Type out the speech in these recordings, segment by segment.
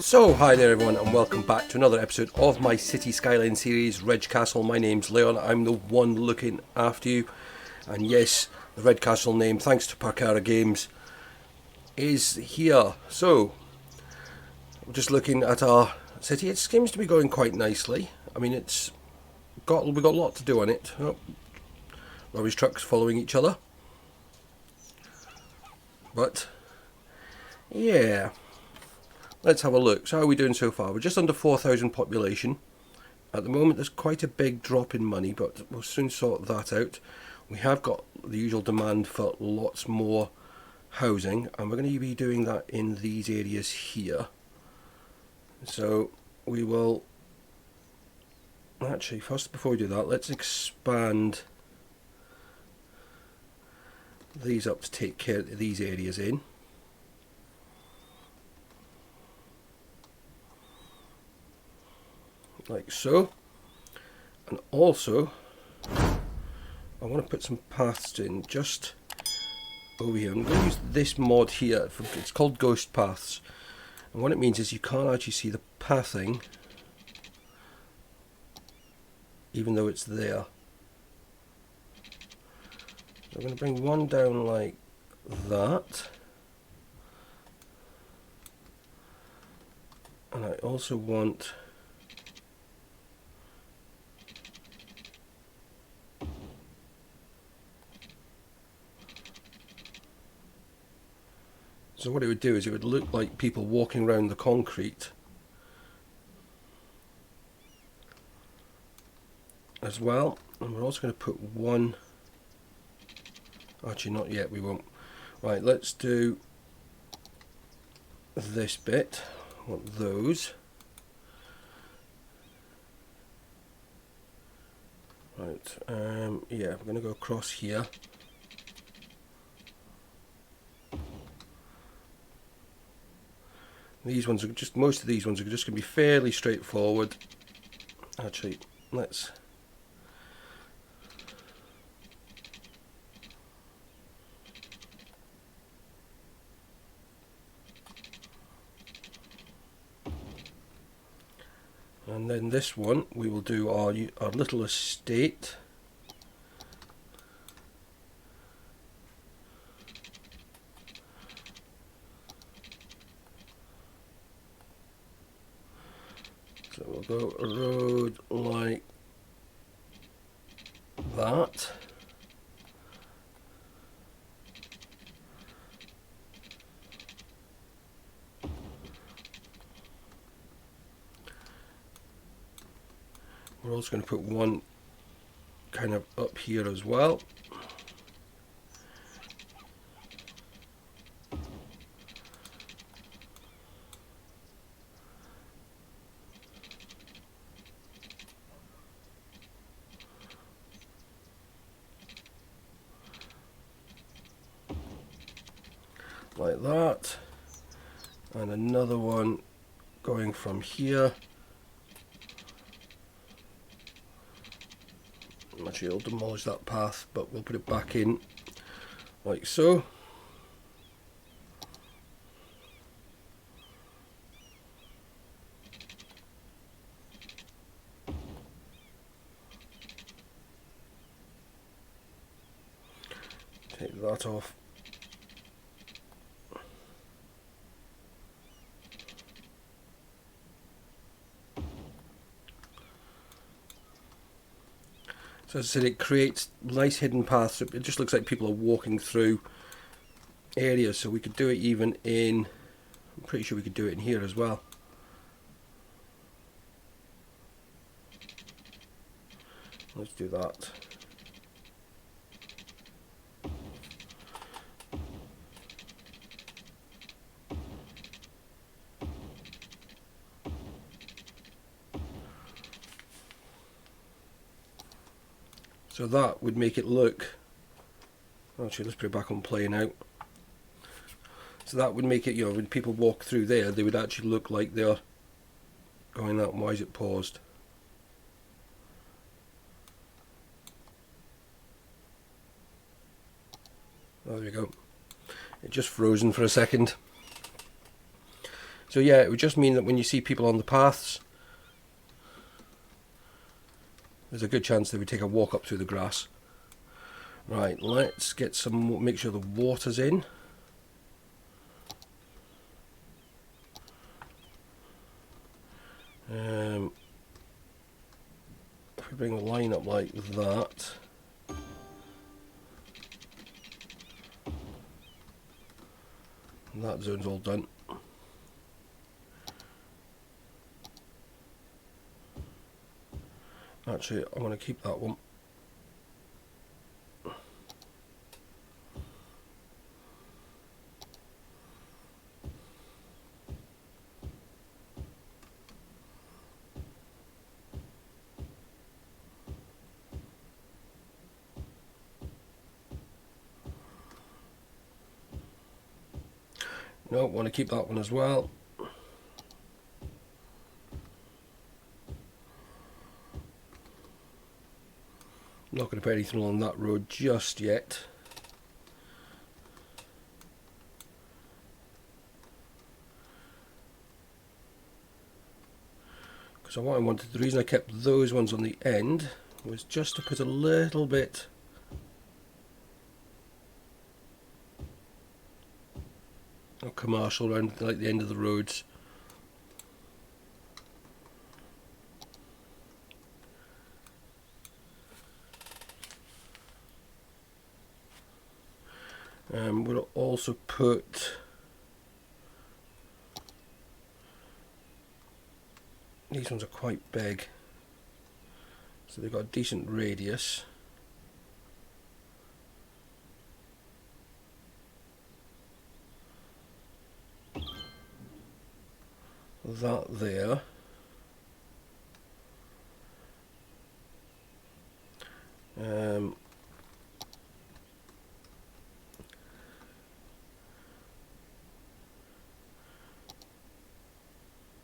So, hi there everyone and welcome back to another episode of my City Skylines series, Regcastle. My name's Leon, I'm the one looking after you. And yes, the Regcastle name, thanks to Parkara Games, is here. So, we're just looking at our city. It seems to be going quite nicely. I mean, we've got a lot to do on it. Oh, rubbish trucks following each other. But, yeah. Let's have a look. So how are we doing so far? We're just under 4,000 population. At the moment there's quite a big drop in money, but we'll soon sort that out. We have got the usual demand for lots more housing, and we're going to be doing that in these areas here. So we will... Actually, first before we do that, let's expand these up to take care of these areas in. Like so. And also I want to put some paths in just over here. I'm going to use this mod here. It's called Ghost Paths, and what it means is you can't actually see the pathing even though it's there. So I'm going to bring one down like that, and I also want so what it would do is it would look like people walking around the concrete as well. And we're also going to put one, actually not yet, we won't. Right, let's do this bit. I want those. Right, yeah, we're going to go across here. These ones are just, most of these ones are just going to be fairly straightforward. Actually, let's... And then this one, we will do our little estate. So we'll go a road like that. We're also going to put one kind of up here as well. Like that, and another one going from here. Actually, I'll demolish that path, but we'll put it back in like so. Take that off. So as I said, it creates nice hidden paths. It just looks like people are walking through areas, so we could do it even in, I'm pretty sure we could do it in here as well. Let's do that. So that would make it look, actually let's put it back on play now. So that would make it, you know, when people walk through there, they would actually look like they're going that. Why is it paused? There we go. It just frozen for a second. So yeah, it would just mean that when you see people on the paths, there's a good chance they would take a walk up through the grass. Right, let's get some, make sure the water's in. If we bring the line up like that, that zone's all done. Actually, I want to keep that one. No, want to keep that one as well. Not going to put anything along that road just yet. Because what I wanted, the reason I kept those ones on the end was just to put a little bit of commercial around like the end of the roads. We'll also put, these ones are quite big, so they've got a decent radius. That there.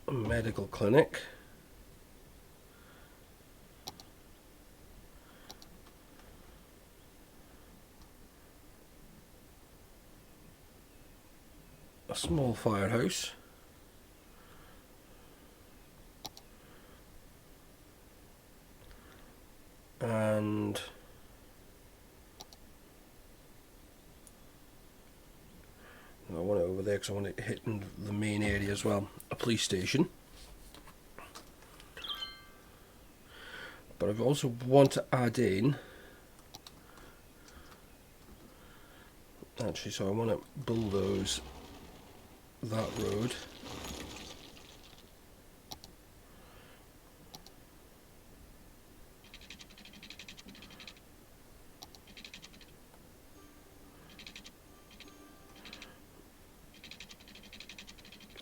A medical clinic. A small firehouse. And I want it over there because I want it hitting the main area as well. A police station. But I also want to add in, actually, so I want to bulldoze that road.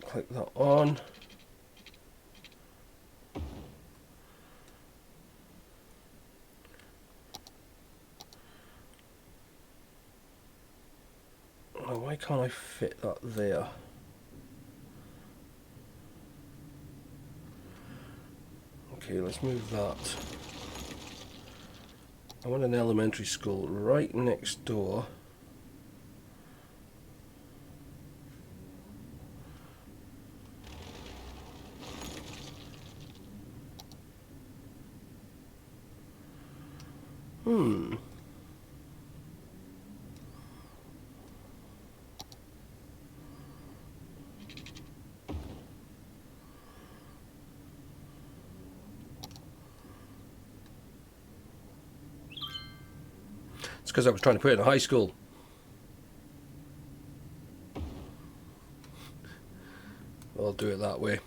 Click that on. Oh, why can't I fit that there? Okay, let's move that. I want an elementary school right next door. It's because I was trying to put it in a high school. I'll do it that way.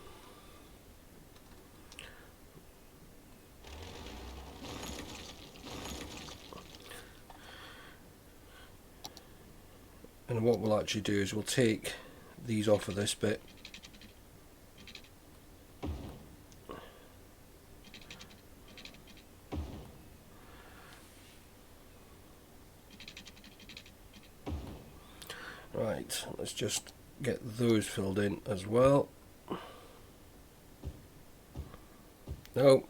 And what we'll actually do is we'll take these off of this bit. Right, let's just get those filled in as well. No.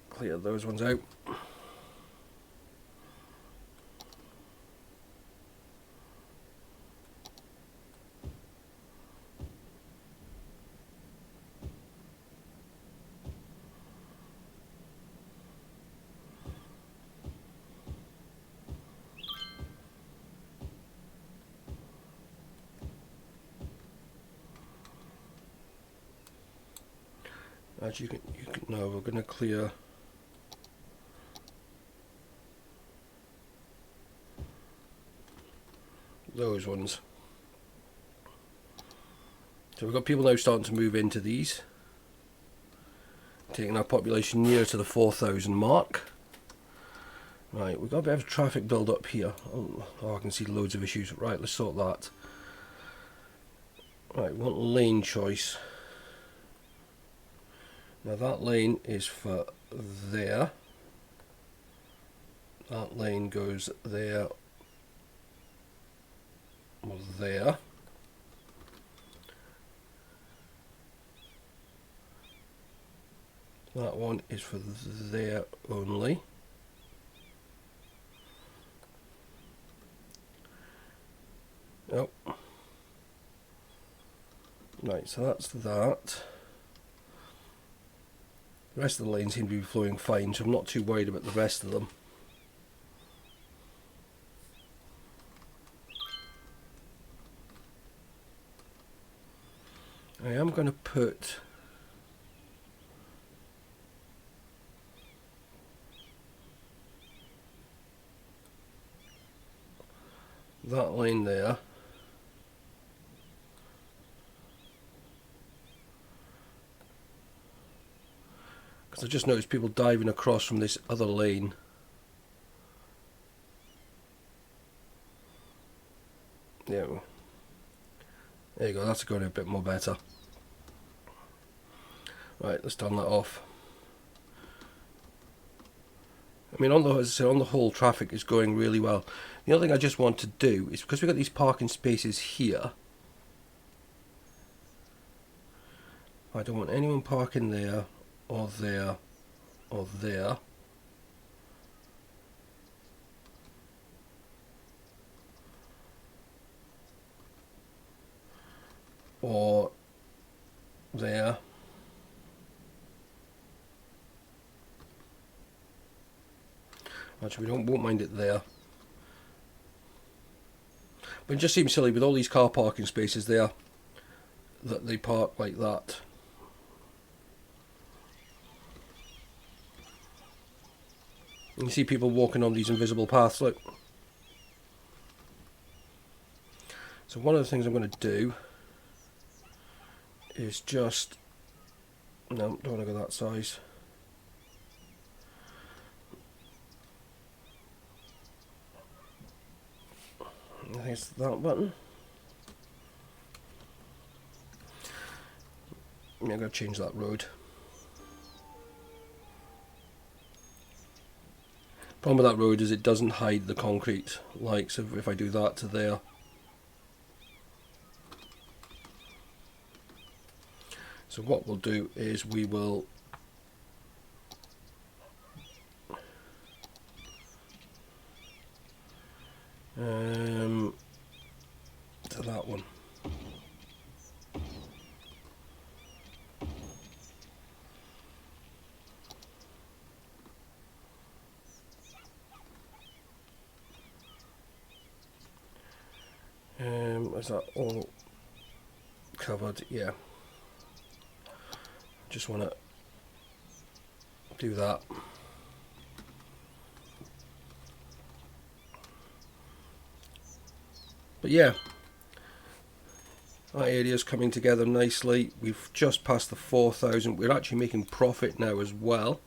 Clear those ones out. As you can no, we're going to clear those ones. So we've got people now starting to move into these, taking our population nearer to the 4,000 mark. Right, we've got a bit of traffic build up here. Oh, I can see loads of issues. Right, let's sort that. Right, we want lane choice. Now that lane is for there. That lane goes there or there. That one is for there only. Oh. Right, so that's that. The rest of the lanes seem to be flowing fine, so I'm not too worried about the rest of them. I am going to put that lane there. Because I just noticed people diving across from this other lane. Yeah. There you go, that's going a bit more better. Right, let's turn that off. I mean, on the whole, traffic is going really well. The other thing I just want to do is, because we've got these parking spaces here, I don't want anyone parking there, or there, or there. Or there. Actually, won't mind it there. But it just seems silly with all these car parking spaces there that they park like that. And you see people walking on these invisible paths, look. So one of the things I'm going to do is just... No, don't want to go that size. I think it's that button. I'm going to change that road. Problem with that road is it doesn't hide the concrete, like, so if I do that to there. So what we'll do is we will to that one. Is that all covered? Yeah. Just want to do that. But yeah, that area's coming together nicely. We've just passed the 4,000. We're actually making profit now as well.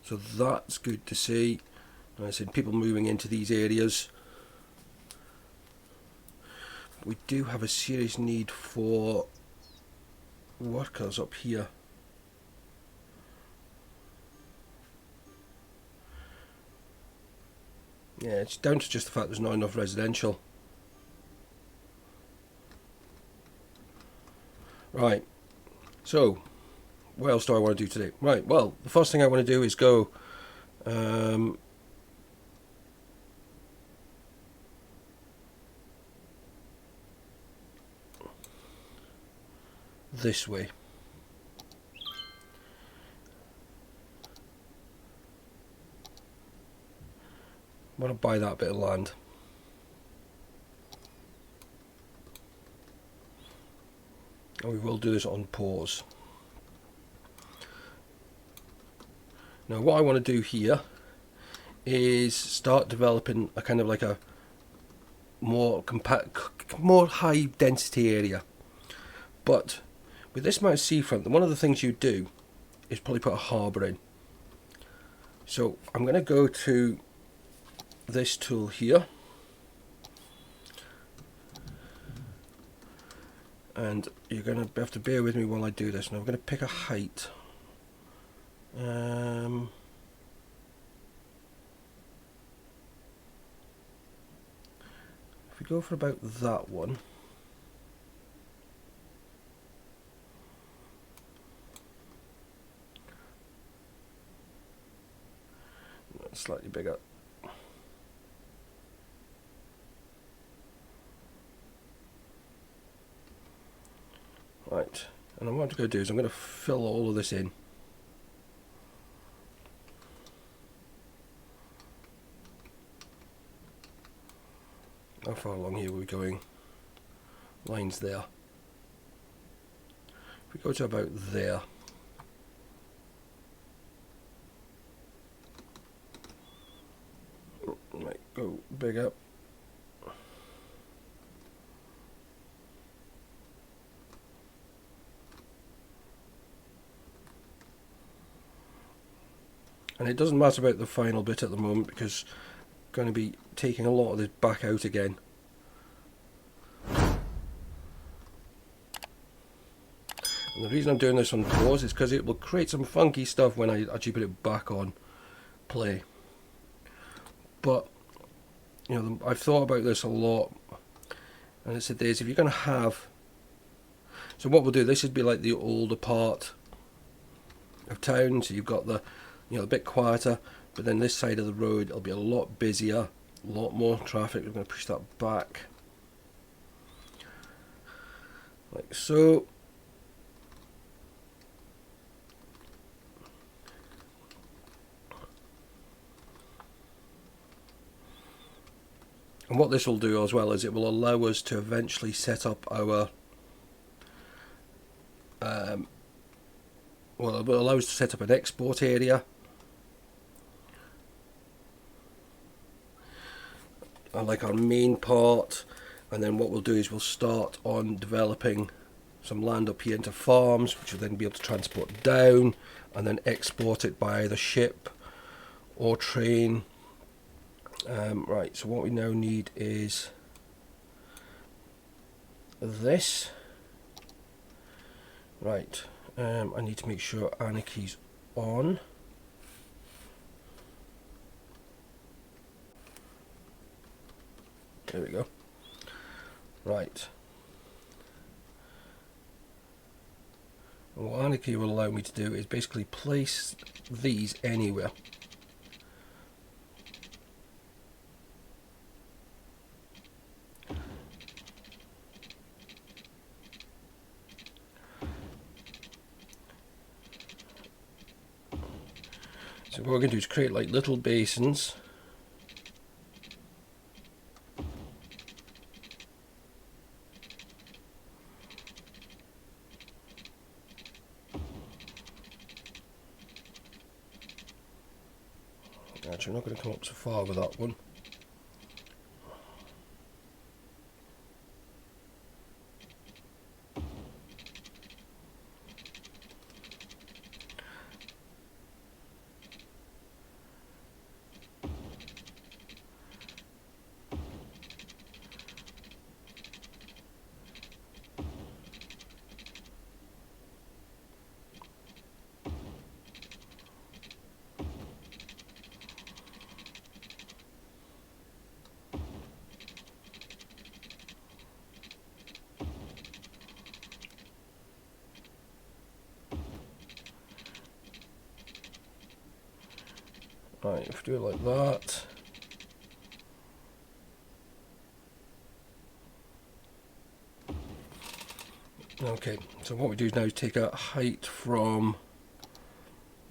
So that's good to see. Like I said, people moving into these areas. We do have a serious need for workers up here. Yeah, it's down to just the fact there's not enough residential. Right, so what else do I want to do today? Right, well, the first thing I want to do is go this way. I want to buy that bit of land. and we will do this on pause. Now what I want to do here is start developing a kind of like a more high density area. But with this amount of seafront, one of the things you do is probably put a harbour in. So I'm going to go to this tool here, and you're going to have to bear with me while I do this. Now I'm going to pick a height. If we go for about that one, slightly bigger. Right, and what I'm going to do is I'm going to fill all of this in. How far along here are we going? Lines there. If we go to about there, might go bigger. And it doesn't matter about the final bit at the moment because I'm going to be taking a lot of this back out again. And the reason I'm doing this on pause is because it will create some funky stuff when I actually put it back on play. But you know, I've thought about this a lot, and it's this: if you're going to have, so what we'll do, this would be like the older part of town. So you've got the, you know, a bit quieter, but then this side of the road it'll be a lot busier, a lot more traffic. We're going to push that back like so. And what this will do as well is it will allow us to eventually set up our well, it will allow us to set up an export area, like our main part, and then what we'll do is we'll start on developing some land up here into farms, which will then be able to transport down and then export it by either ship or train. Right, so what we now need is this. Right, I need to make sure Anarchy's on. There we go. Right. And what Anarchy will allow me to do is basically place these anywhere. So what we're going to do is create like little basins. Actually, I'm not going to come up so far with that one. Right, if we do it like that. Okay, so what we do now is take a height from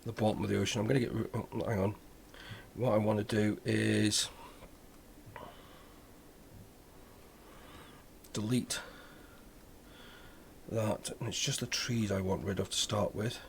the bottom of the ocean. I'm going to get, oh, hang on. What I want to do is delete that, and it's just the trees I want rid of to start with.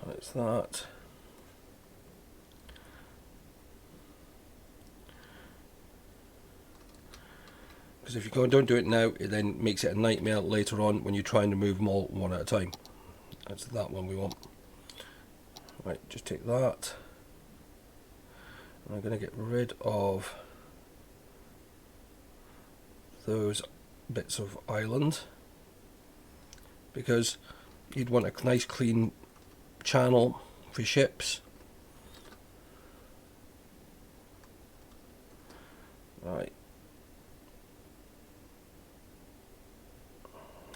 That's that. Because if you go and don't do it now, it then makes it a nightmare later on when you're trying to move them all one at a time. That's that one we want. Right, just take that. And I'm going to get rid of those bits of island, because you'd want a nice clean channel for ships. Right.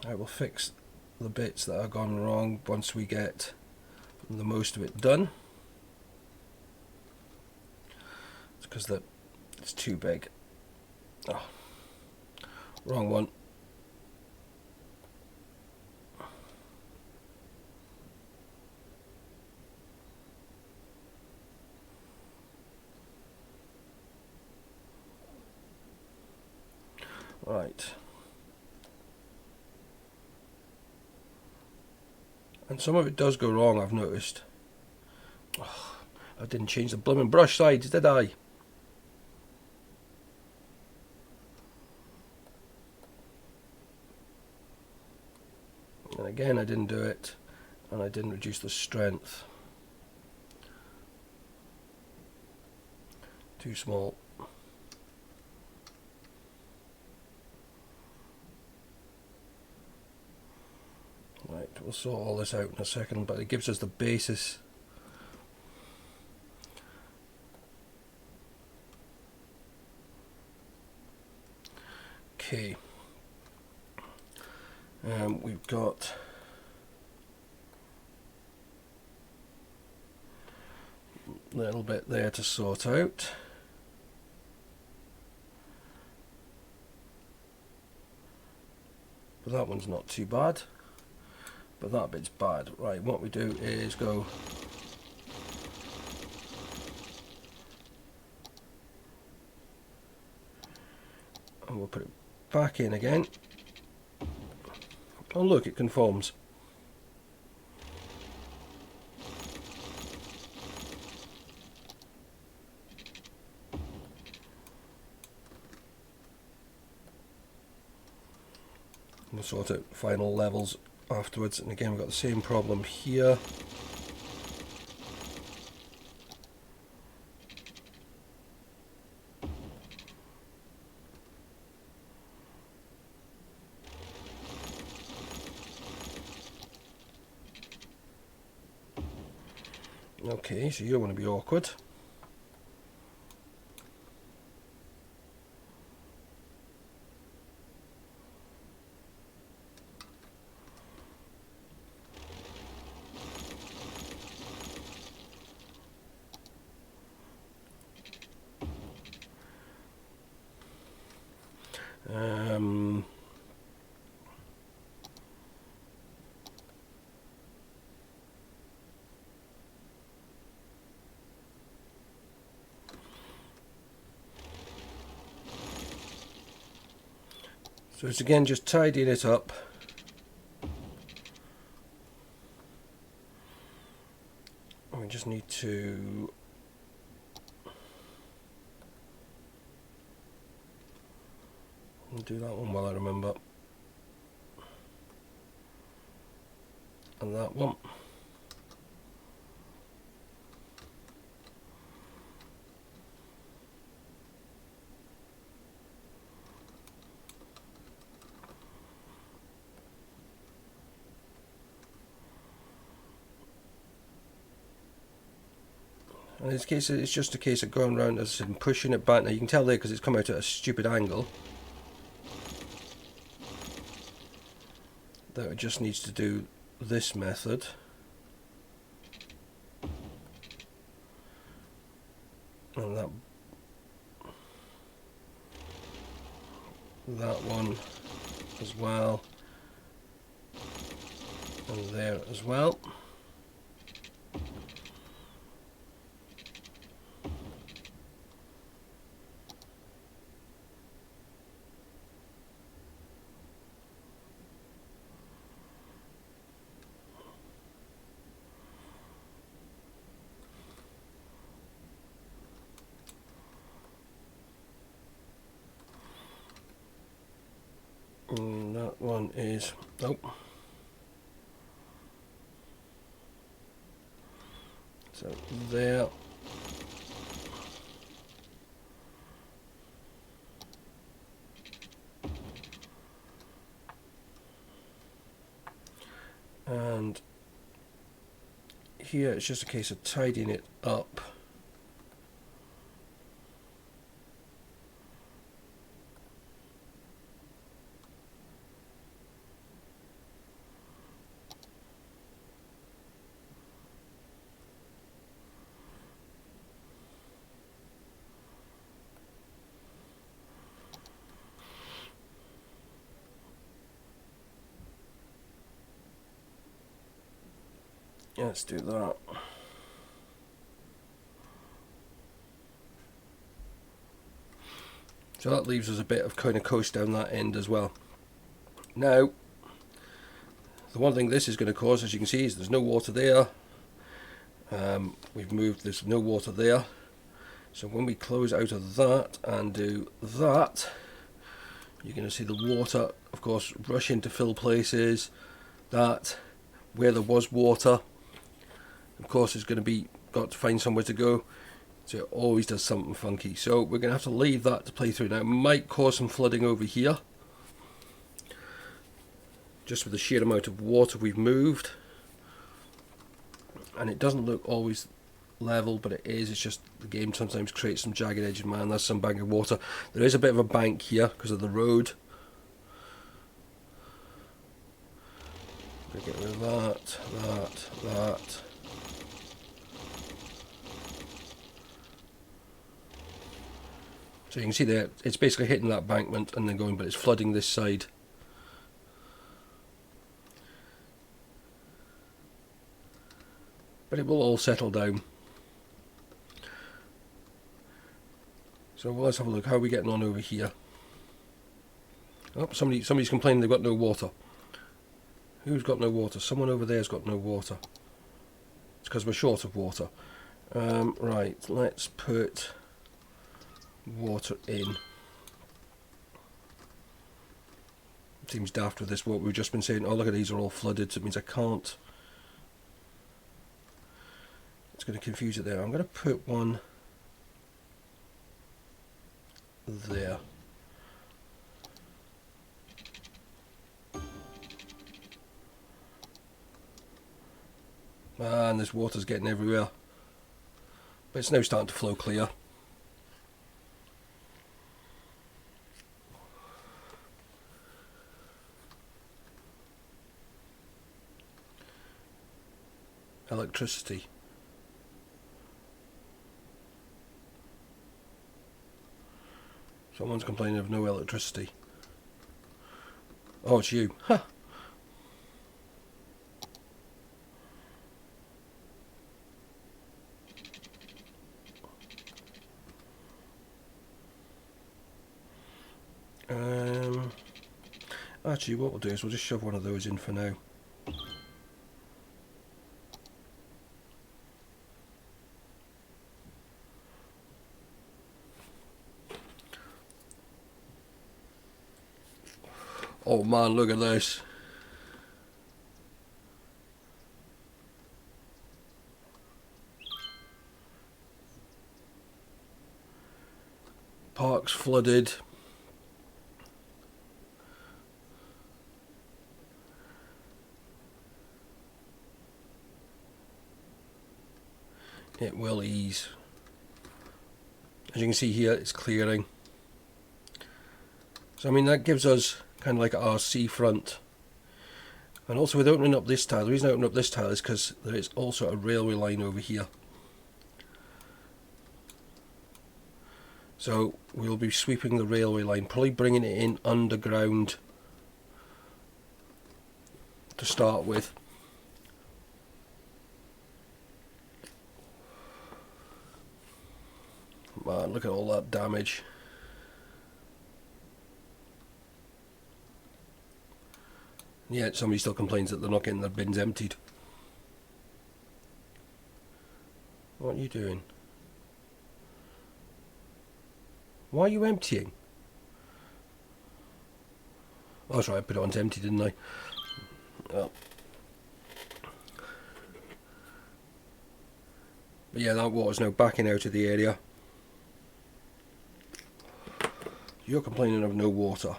I will fix the bits that are gone wrong once we get the most of it done. It's because it's too big. Oh, wrong one. Right. And some of it does go wrong, I've noticed. Oh, I didn't change the blooming brush sides, did I? And again I didn't do it, and I didn't reduce the strength. Too small. Right, we'll sort all this out in a second, but it gives us the basis. Okay. We've got a little bit there to sort out. But that one's not too bad. But that bit's bad. Right, what we do is go and we'll put it back in again. Oh look, it conforms. We'll sort out final levels afterwards, and again we've got the same problem here. Okay, so you don't want to be awkward. So it's again just tidying it up. We just need to do that one while I remember. And that one. In this case, it's just a case of going around and pushing it back. Now you can tell there because it's come out at a stupid angle. That it just needs to do this method. And that that one as well, and there as well. And that one is, oh, so there. And here it's just a case of tidying it up. Let's do that. So that leaves us a bit of kind of coast down that end as well. Now, the one thing this is going to cause, as you can see, is there's no water there. We've moved, there's no water there. So when we close out of that and do that, you're going to see the water, of course, rush in to fill places. That, where there was water, of course, is going to be got to find somewhere to go. So it always does something funky. So we're going to have to leave that to play through. Now it might cause some flooding over here, just with the sheer amount of water we've moved. And it doesn't look always level, but it is. It's just the game sometimes creates some jagged edges. Man, there's some bank of water. There is a bit of a bank here because of the road. We'll get rid of that. So you can see there, it's basically hitting that embankment and then going, but it's flooding this side. But it will all settle down. So let's have a look. How are we getting on over here? Oh, somebody's complaining they've got no water. Who's got no water? Someone over there's got no water. It's because we're short of water. Right, let's put water in. Seems daft with this, what we've just been saying. Oh, look at these are all flooded, so it means I can't. It's going to confuse it there. I'm going to put one there. Man, this water's getting everywhere. But it's now starting to flow clear. Electricity. Someone's complaining of no electricity. Oh, it's you. Huh. Actually, what we'll do is we'll just shove one of those in for now. Oh man, look at this. Park's flooded. It will ease. As you can see here, it's clearing. So I mean, that gives us kind of like our seafront. And also with opening up this tile, the reason I opened up this tile is because there is also a railway line over here. So we'll be sweeping the railway line, probably bringing it in underground to start with. Man, look at all that damage. Yet somebody still complains that they're not getting their bins emptied. What are you doing? Why are you emptying? Oh, that's right, I put it on to empty, didn't I? Well. But yeah, that water's now backing out of the area. You're complaining of no water.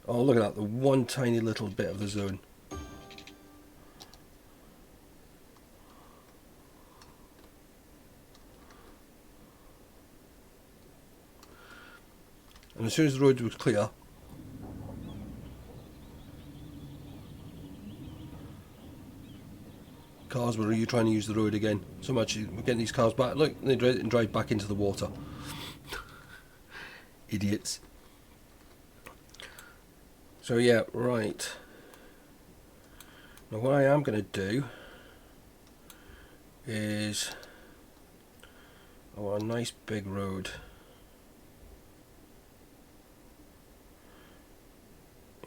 Oh, look at that, the one tiny little bit of the zone. And as soon as the road was clear, cars were trying to use the road again. So much, we're getting these cars back. Look, they drive back into the water. Idiots. So yeah, right. Now what I am going to do is, I want a nice big road.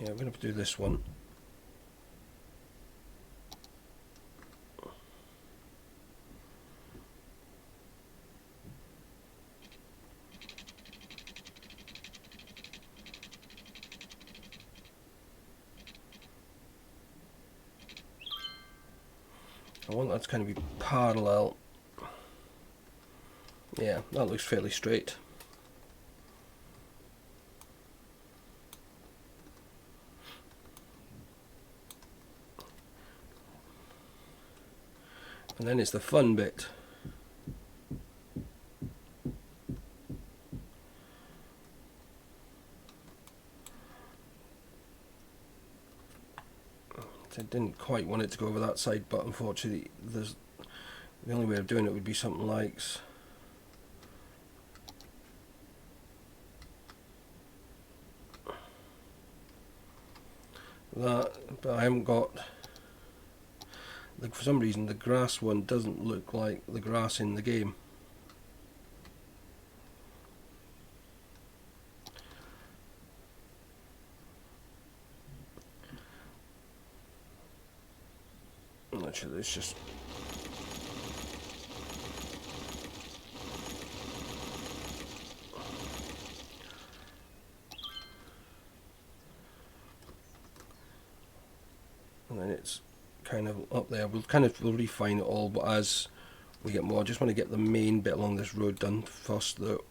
Yeah, I'm going to do this one. I want that to kind of be parallel. Yeah, that looks fairly straight. And then it's the fun bit. I didn't quite want it to go over that side, but unfortunately the only way of doing it would be something like that, but I haven't got, like, for some reason the grass one doesn't look like the grass in the game. Actually, it's just and then it's kind of up there. We'll refine it all, but as we get more, I just want to get the main bit along this road done first though.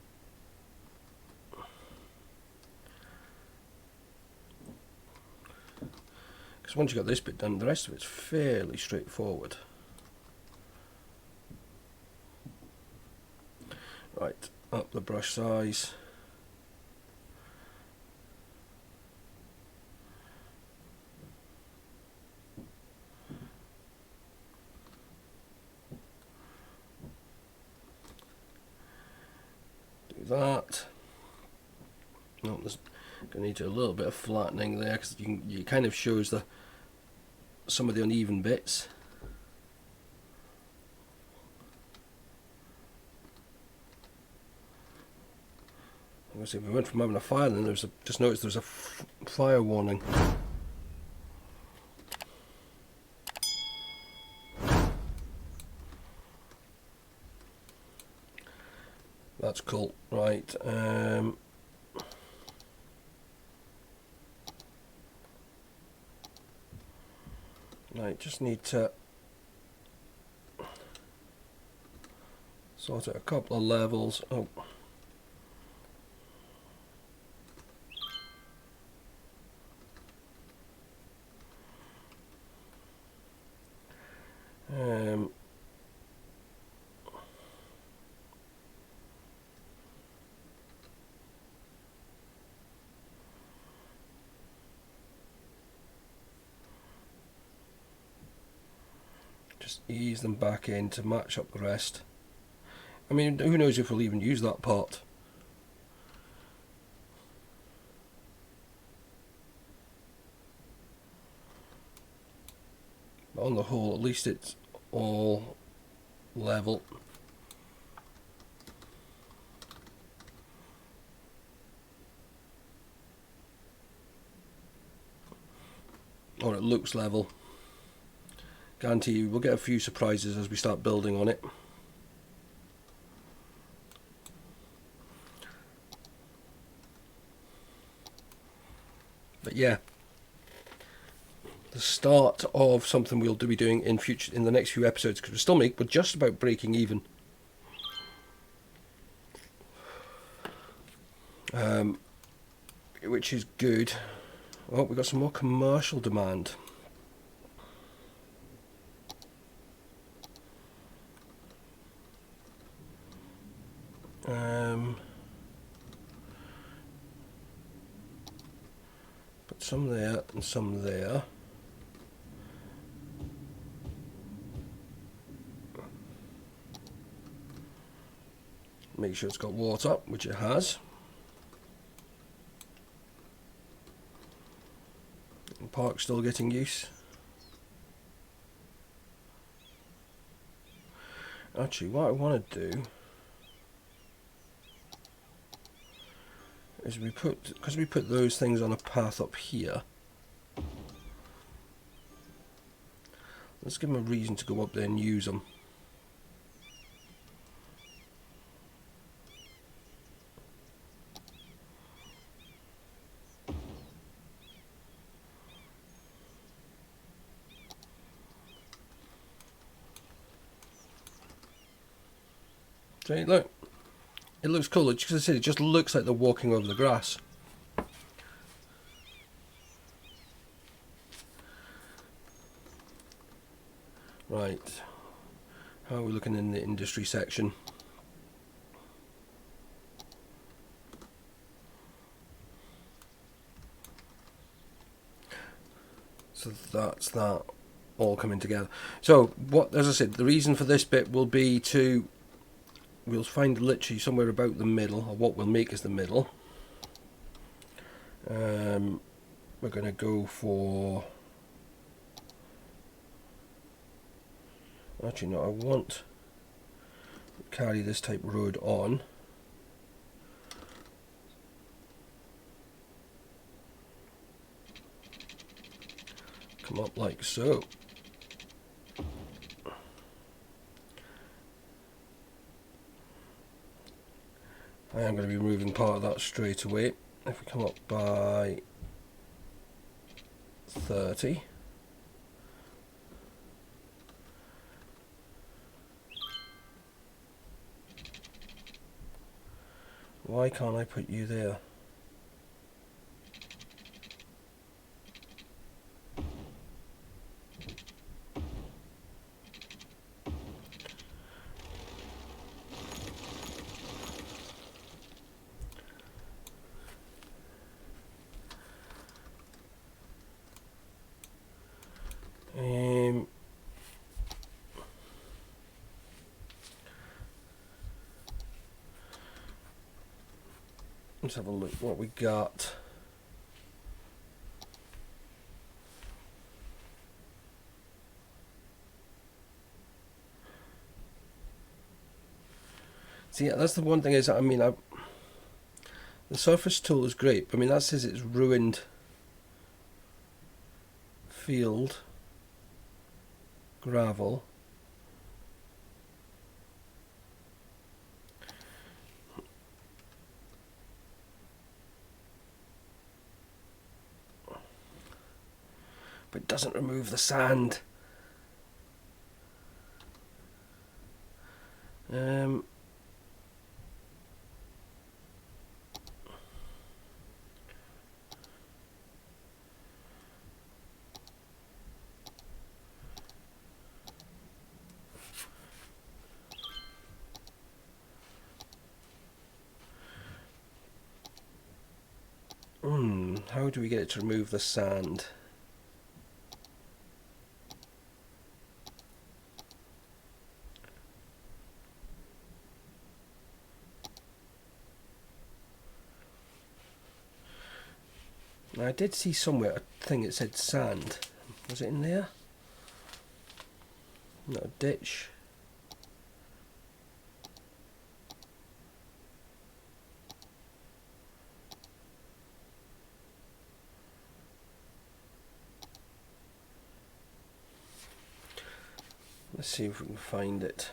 Because once you've got this bit done, the rest of it's fairly straightforward. Right, up the brush size. Do that. No, there's going to need a little bit of flattening there because it kind of shows some of the uneven bits. We went from having a fire, and then just noticed there's a fire warning. That's cool. Right. Right. Just need to sort out a couple of levels. Oh. Just ease them back in to match up the rest. I mean, who knows if we'll even use that part. But on the whole, at least it's all level. Or it looks level. Guarantee you we'll get a few surprises as we start building on it. But yeah, the start of something we'll be doing in the next few episodes, because we're just about breaking even. Which is good. Oh, we've got some more commercial demand. Put some there and some there. Make sure it's got water, which it has. The park's still getting use. Actually, what I want to do is because we put those things on a path up here, let's give them a reason to go up there and use them. See, look, it looks cool. As I said, it just looks like they're walking over the grass. Right, how are we looking in the industry section? So that's that all coming together. So what, as I said, the reason for this bit will be we'll find literally somewhere about the middle, or what we'll make is the middle. We're going to go for, actually no, I want to carry this type road on. Come up like so. I am going to be removing part of that straight away. If we come up by 30. Why can't I put you there? Let's have a look what we got. See, that's the one thing is, I mean, the surface tool is great. I mean, that says it's ruined field gravel. But it doesn't remove the sand. How do we get it to remove the sand? I did see somewhere a thing that said sand. Was it in there? Not a ditch. Let's see if we can find it.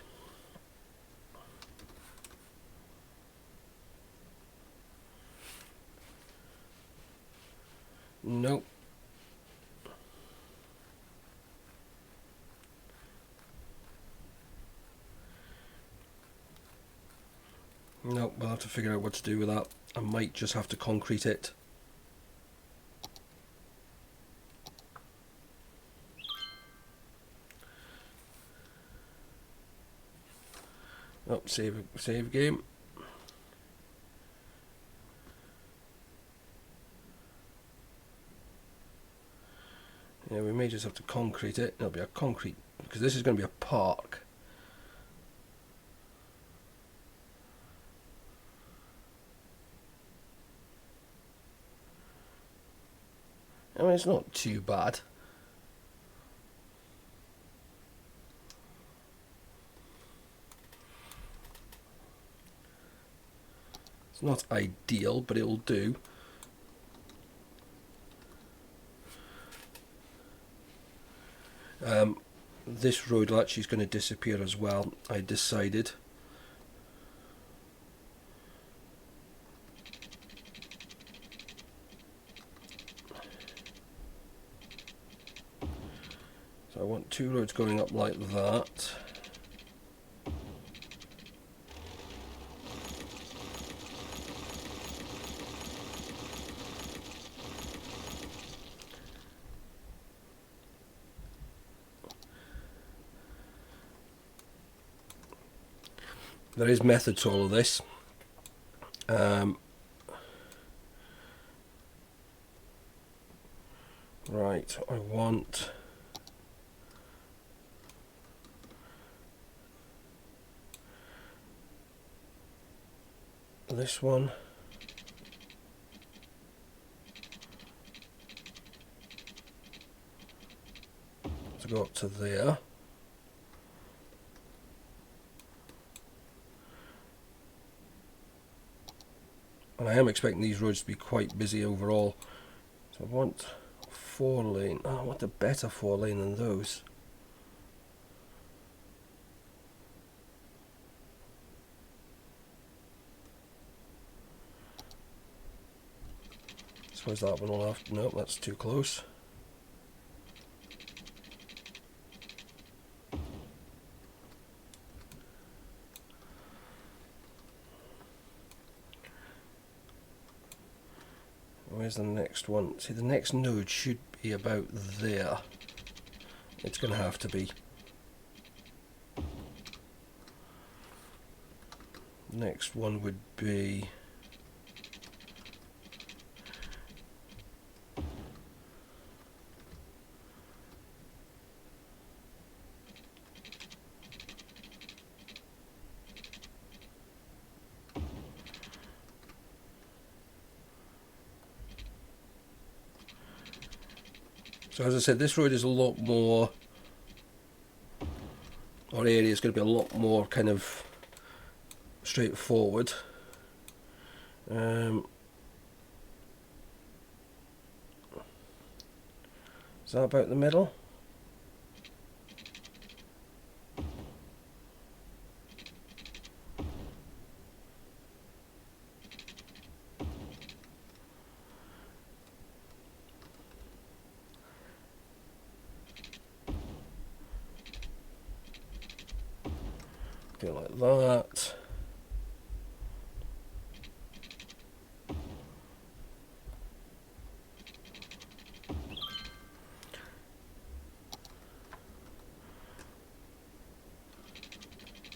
Nope. Nope, we'll have to figure out what to do with that. I might just have to concrete it. Oh, save game. Yeah, we may just have to concrete it. It'll be a concrete, because this is going to be a park. I mean, it's not too bad. It's not ideal, but it'll do. This road actually is going to disappear as well, I decided. So I want two roads going up like that. There is method to all of this. Right, I want this one to go up to there. And I am expecting these roads to be quite busy overall. So I want 4-lane. Oh, I want a better 4-lane than those. I suppose that one will have to, nope, that's too close. Where's the next one? See, the next node should be about there. It's going to have to be. Next one would be so as I said, this road is a lot more, our area is going to be a lot more kind of straightforward. Is that about the middle? Do like that.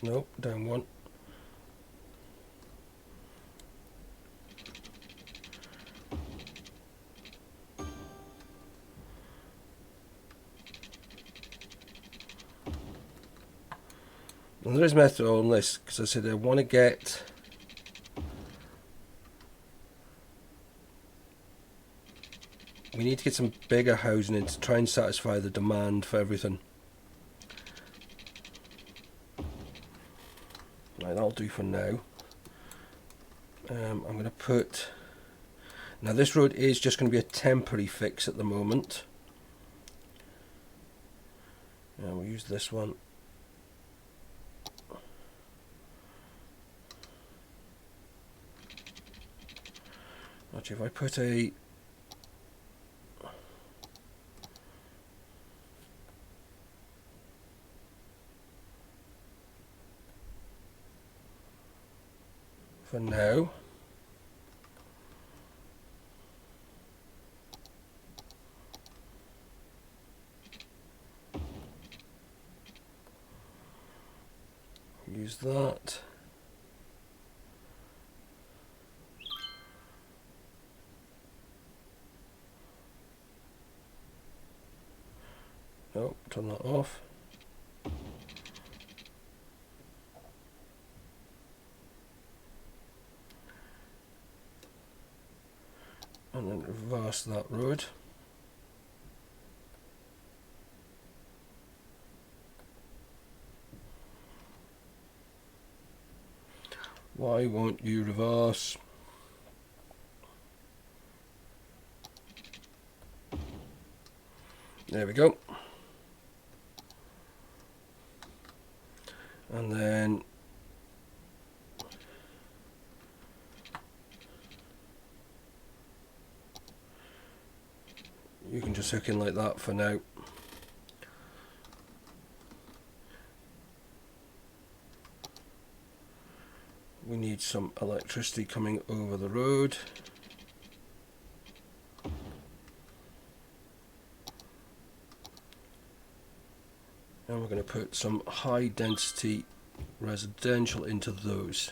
Nope, down one. And there is method on this, because I said I want to get we need to get some bigger housing in to try and satisfy the demand for everything. Right, that'll do for now. I'm going to put... Now this road is just going to be a temporary fix at the moment. And we'll use this one. Actually, if I put a... For now. Use that. Oh, turn that off. And then reverse that road. Why won't you reverse? There we go. And then you can just hook in like that for now. We need some electricity coming over the road. And we're going to put some high density residential into those.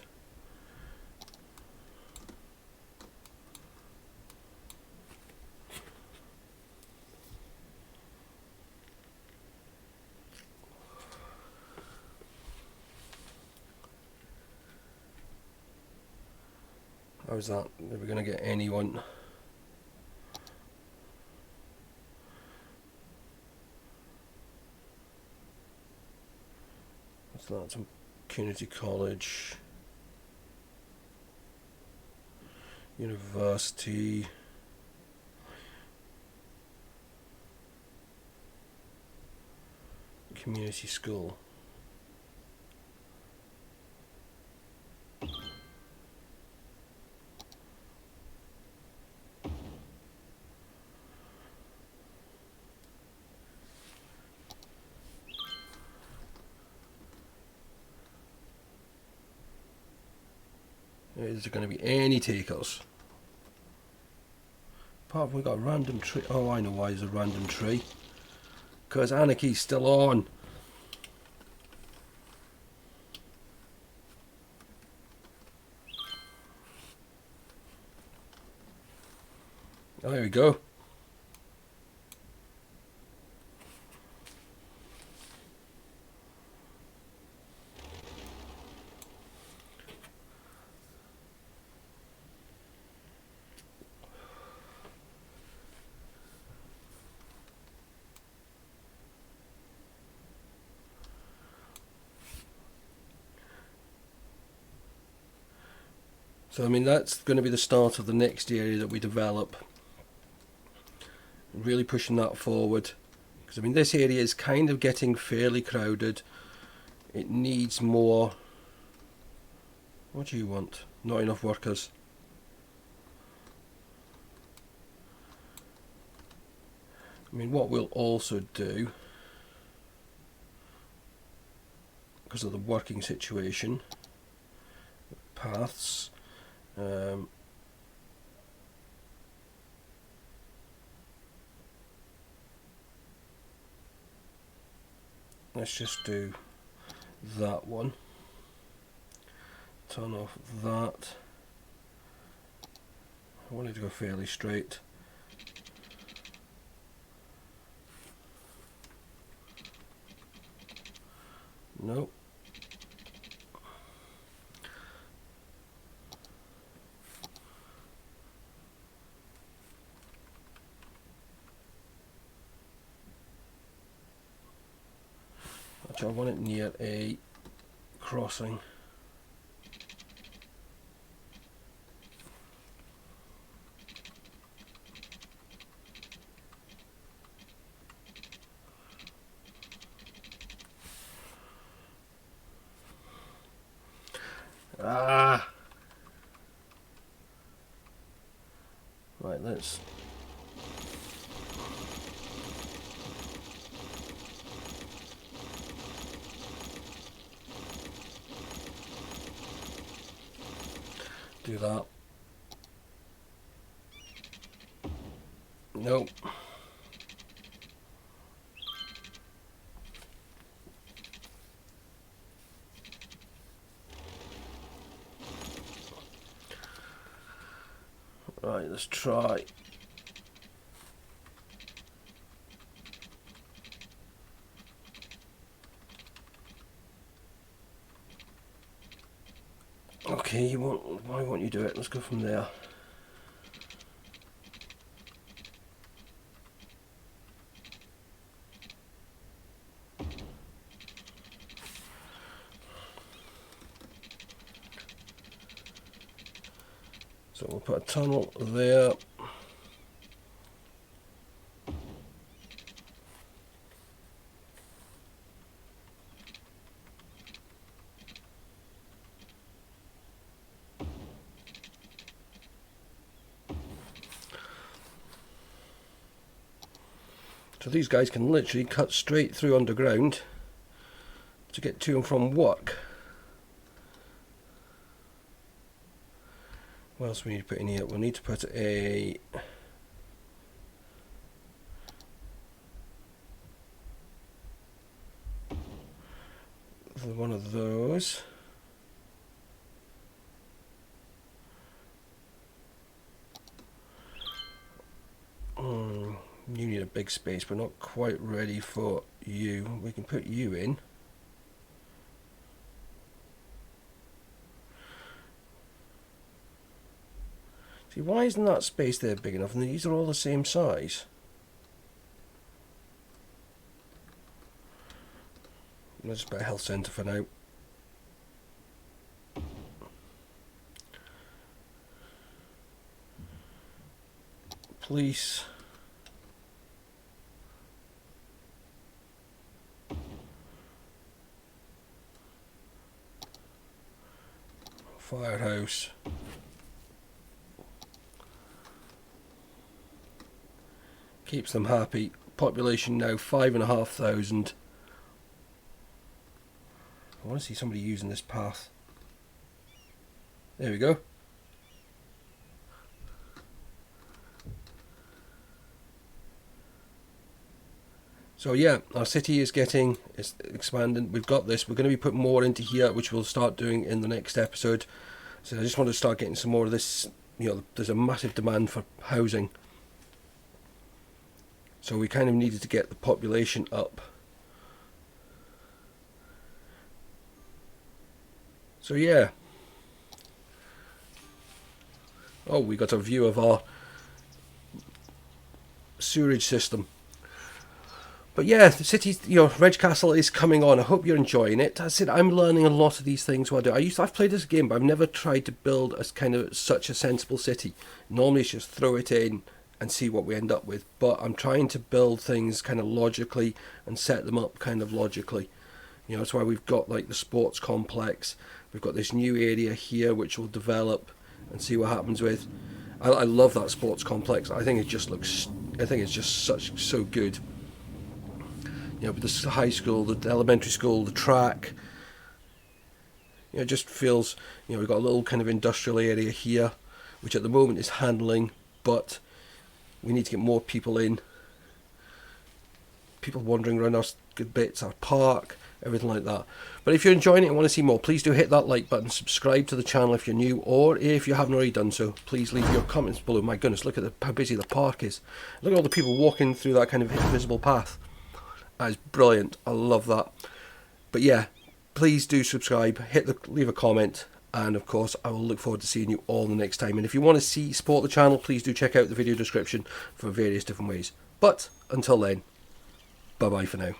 How's that? Are we going to get anyone? What's that? Some community college, university, community school. Is there going to be any takers? Apart from we got a random tree. Oh, I know why there's a random tree. Because Anarchy's still on. Oh, there we go. So I mean that's going to be the start of the next area that we develop. Really pushing that forward, because I mean this area is kind of getting fairly crowded. It needs more. What do you want? Not enough workers. I mean what we'll also do, because of the working situation, paths. Let's just do that one. Turn off that. I wanted to go fairly straight. Nope. I want it near a crossing. Ah! Right, let's... do that. Nope. Right, let's try. Okay, you won't. Why won't you do it? Let's go from there. So we'll put a tunnel there. So these guys can literally cut straight through underground to get to and from work. What else we need to put in here? We'll need to put a... one of those. You need a big space, but not quite ready for you. We can put you in. See, why isn't that space there big enough? And these are all the same size. Let's just put a health centre for now. Police. Firehouse. Keeps them happy. Population now 5,500. I want to see somebody using this path. There we go. So yeah, our city is expanding. We've got this. We're going to be putting more into here, which we'll start doing in the next episode. So I just want to start getting some more of this. You know, there's a massive demand for housing. So we kind of needed to get the population up. So yeah. Oh, we got a view of our sewerage system. But yeah, the city's, Regcastle is coming on. I hope you're enjoying it. As I said, I'm learning a lot of these things while I do. I've played this game, but I've never tried to build a kind of such a sensible city. Normally it's just throw it in and see what we end up with. But I'm trying to build things kind of logically and set them up kind of logically. You know, that's why we've got like the sports complex. We've got this new area here which we'll develop and see what happens with. I love that sports complex. I think it just looks, I think it's just so good. You know, with the high school, the elementary school, the track, you know, it just feels, you know, we've got a little kind of industrial area here, which at the moment is handling, but we need to get more people in. People wandering around our good bits, our park, everything like that. But if you're enjoying it and want to see more, please do hit that like button, subscribe to the channel if you're new, or if you haven't already done so, please leave your comments below. My goodness, look at how busy the park is. Look at all the people walking through that kind of invisible path. That is brilliant. I love that. But yeah, please do subscribe, leave a comment, and of course I will look forward to seeing you all the next time. And if you want to support the channel, please do check out the video description for various different ways. But until then, bye bye for now.